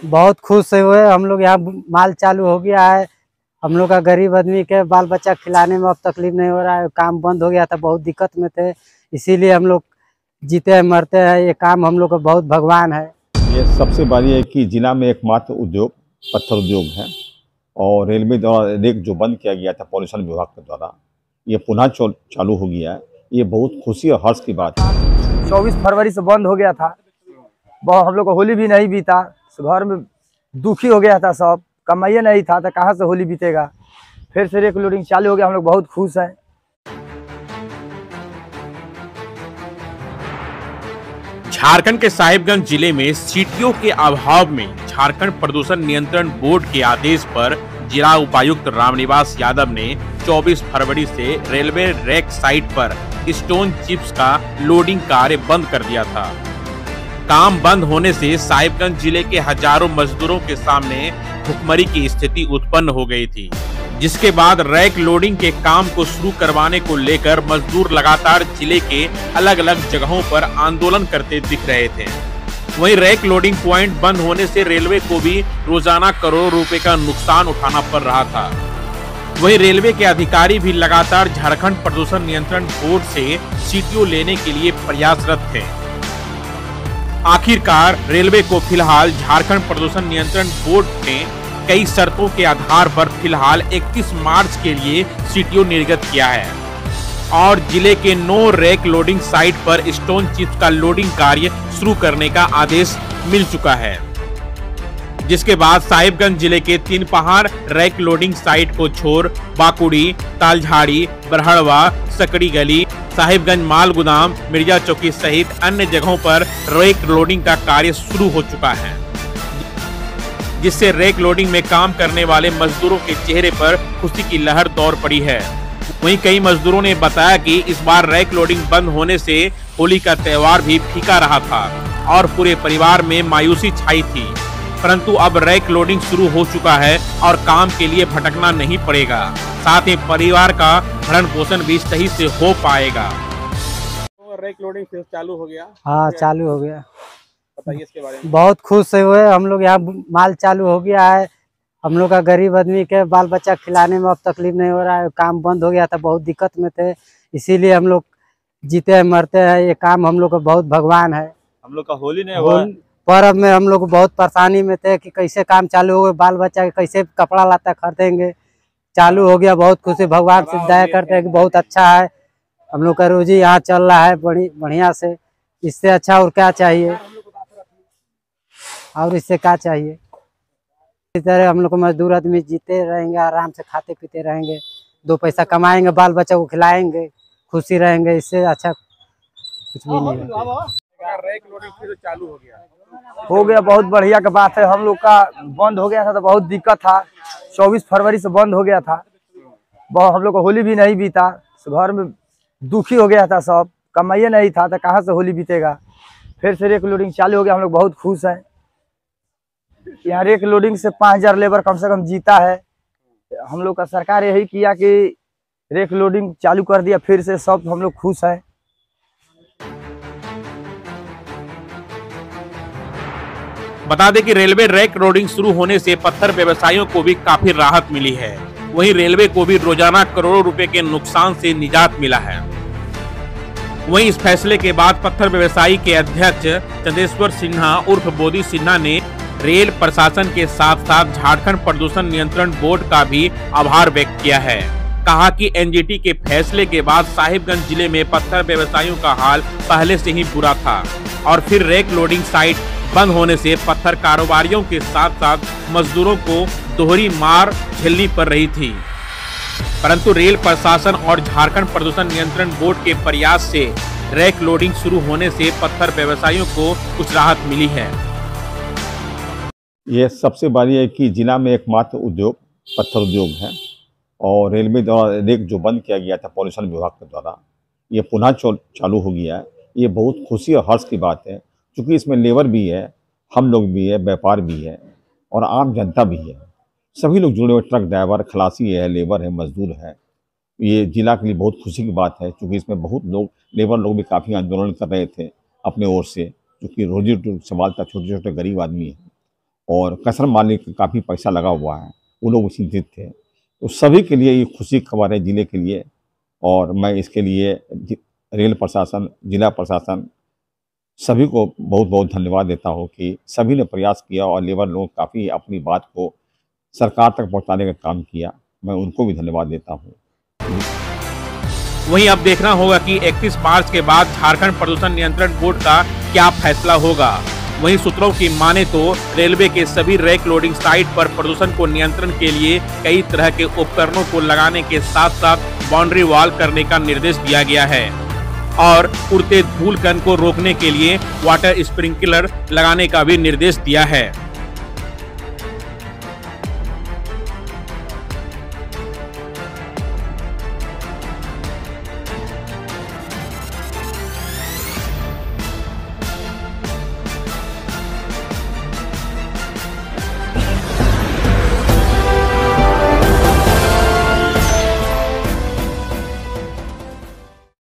बहुत खुश हुए हम लोग। यहाँ माल चालू हो गया है। हम लोग का गरीब आदमी के बाल बच्चा खिलाने में अब तकलीफ नहीं हो रहा है। काम बंद हो गया था, बहुत दिक्कत में थे, इसीलिए हम लोग जीते हैं मरते हैं। ये काम हम लोग का बहुत भगवान है। ये सबसे बड़ी है कि जिला में एकमात्र उद्योग पत्थर उद्योग है और रेलवे द्वारा रेक जो बंद किया गया था पॉल्यूशन विभाग के द्वारा, ये पुनः चालू हो गया है। ये बहुत खुशी और हर्ष की बात है। 24 फरवरी से बंद हो गया था। बहुत हम लोग को होली भी नहीं बीता, घर में दुखी हो गया था, सब कमाइए नहीं था तो कहाँ से होली बीतेगा। फिर से रेक लोडिंग चालू हो गया, हम लोग बहुत खुश हैं। झारखंड के साहिबगंज जिले में सीटीओ के अभाव में झारखंड प्रदूषण नियंत्रण बोर्ड के आदेश पर जिला उपायुक्त रामनिवास यादव ने 24 फरवरी से रेलवे रैक साइट पर स्टोन चिप्स का लोडिंग कार्य बंद कर दिया था। काम बंद होने से साहिबगंज जिले के हजारों मजदूरों के सामने भुखमरी की स्थिति उत्पन्न हो गई थी, जिसके बाद रैक लोडिंग के काम को शुरू करवाने को लेकर मजदूर लगातार जिले के अलग अलग जगहों पर आंदोलन करते दिख रहे थे। वहीं रैक लोडिंग पॉइंट बंद होने से रेलवे को भी रोजाना करोड़ों रुपए का नुकसान उठाना पड़ रहा था। वहीं रेलवे के अधिकारी भी लगातार झारखंड प्रदूषण नियंत्रण बोर्ड से सीटीओ लेने के लिए प्रयासरत थे। आखिरकार रेलवे को फिलहाल झारखंड प्रदूषण नियंत्रण बोर्ड ने कई शर्तों के आधार पर फिलहाल 31 मार्च के लिए सीटीओ निर्गत किया है और जिले के 9 रैक लोडिंग साइट पर स्टोन चिप्स का लोडिंग कार्य शुरू करने का आदेश मिल चुका है, जिसके बाद साहिबगंज जिले के 3 पहाड़ रैक लोडिंग साइट को छोड़ बाकुड़ी, तालझाड़ी, बरहड़वा, सकड़ी गली, साहिबगंज माल गोदाम, मिर्जा चौकी सहित अन्य जगहों पर रैक लोडिंग का कार्य शुरू हो चुका है, जिससे रैक लोडिंग में काम करने वाले मजदूरों के चेहरे पर खुशी की लहर दौड़ पड़ी है। वहीं कई मजदूरों ने बताया कि इस बार रैक लोडिंग बंद होने से होली का त्योहार भी फीका रहा था और पूरे परिवार में मायूसी छाई थी, परंतु अब रैक लोडिंग शुरू हो चुका है और काम के लिए भटकना नहीं पड़ेगा, साथ ही परिवार का भरण पोषण भी सही से हो पाएगा। तो रैक लोडिंग फिर चालू हो गया? हाँ, चालू हो गया। बताइए इसके बारे में। बहुत खुश हुए हम लोग। यहाँ माल चालू हो गया है। हम लोग का गरीब आदमी के बाल बच्चा खिलाने में अब तकलीफ नहीं हो रहा है। काम बंद हो गया था, बहुत दिक्कत में थे, इसीलिए हम लोग जीते हैं मरते हैं। ये काम हम लोग का बहुत भगवान है। हम लोग का होली नहीं हुआ, पर्व में हम लोग बहुत परेशानी में थे कि कैसे काम चालू हो गया, बाल बच्चा के कैसे कपड़ा लाता खरीदेंगे। चालू हो गया, बहुत खुशी। भगवान से दया करते हैं कि बहुत अच्छा है। हम लोग का रोजी यहाँ चल रहा है बढ़िया से। इससे अच्छा और क्या चाहिए, और इससे क्या चाहिए। इस तरह हम लोग को मजदूर आदमी जीते रहेंगे, आराम से खाते पीते रहेंगे, 2 पैसा कमाएंगे, बाल बच्चा को खिलाएंगे, खुशी रहेंगे। इससे अच्छा कुछ भी नहीं है। रैक लोडिंग फिर चालू हो गया, बहुत बढ़िया का बात है। हम लोग का बंद हो गया था तो बहुत दिक्कत था। 24 फरवरी से बंद हो गया था। बहुत हम लोग को होली भी नहीं बीता, घर में दुखी हो गया था, सब कमाइए नहीं था तो कहाँ से होली बीतेगा। फिर से रेक लोडिंग चालू हो गया, हम लोग बहुत खुश हैं। यहाँ रेक लोडिंग से 5000 लेबर कम से कम जीता है। हम लोग का सरकार यही किया कि रेक लोडिंग चालू कर दिया, फिर से सब हम लोग खुश हैं। बता दें कि रेलवे रैक लोडिंग शुरू होने से पत्थर व्यवसायियों को भी काफी राहत मिली है। वहीं रेलवे को भी रोजाना करोड़ों रुपए के नुकसान से निजात मिला है। वहीं इस फैसले के बाद पत्थर व्यवसायी के अध्यक्ष चंदेश्वर सिन्हा उर्फ बोदी सिन्हा ने रेल प्रशासन के साथ साथ झारखंड प्रदूषण नियंत्रण बोर्ड का भी आभार व्यक्त किया है। कहा कि एनजीटी के फैसले के बाद साहिबगंज जिले में पत्थर व्यवसायियों का हाल पहले से ही बुरा था और फिर रैक लोडिंग साइट बंद होने से पत्थर कारोबारियों के साथ साथ मजदूरों को दोहरी मार झेलनी पड़ रही थी, परंतु रेल प्रशासन और झारखंड प्रदूषण नियंत्रण बोर्ड के प्रयास से रैक लोडिंग शुरू होने से पत्थर व्यवसायियों को कुछ राहत मिली है। ये सबसे बड़ी है कि जिला में एकमात्र उद्योग पत्थर उद्योग है और रेलवे द्वारा रेक जो बंद किया गया था पॉल्यूशन विभाग के द्वारा, ये पुनः चालू हो गया है। ये बहुत खुशी और हर्ष की बात है, क्योंकि इसमें लेबर भी है, हम लोग भी है, व्यापार भी है और आम जनता भी है। सभी लोग जुड़े हुए, ट्रक ड्राइवर, खलासी है, लेबर है, मजदूर है। ये जिला के लिए बहुत खुशी की बात है, क्योंकि इसमें बहुत लोग, लेबर लोग भी काफ़ी आंदोलन कर रहे थे अपने ओर से, क्योंकि रोजी रोटी सवाल था, छोटे छोटे गरीब आदमी है और कसर मालिक काफ़ी पैसा लगा हुआ है, वो लोग चिंतित थे। तो सभी के लिए ये खुशी की खबर है जिले के लिए, और मैं इसके लिए रेल प्रशासन, जिला प्रशासन सभी को बहुत बहुत धन्यवाद देता हूँ कि सभी ने प्रयास किया और लेबर लोग काफ़ी अपनी बात को सरकार तक पहुँचाने का काम किया। मैं उनको भी धन्यवाद देता हूँ। वहीं अब देखना होगा कि 31 मार्च के बाद झारखंड प्रदूषण नियंत्रण बोर्ड का क्या फैसला होगा। वहीं सूत्रों की माने तो रेलवे के सभी रैक लोडिंग साइट पर प्रदूषण को नियंत्रण के लिए कई तरह के उपकरणों को लगाने के साथ साथ बाउंड्री वॉल करने का निर्देश दिया गया है और उड़ते धूल कण को रोकने के लिए वाटर स्प्रिंकलर लगाने का भी निर्देश दिया है।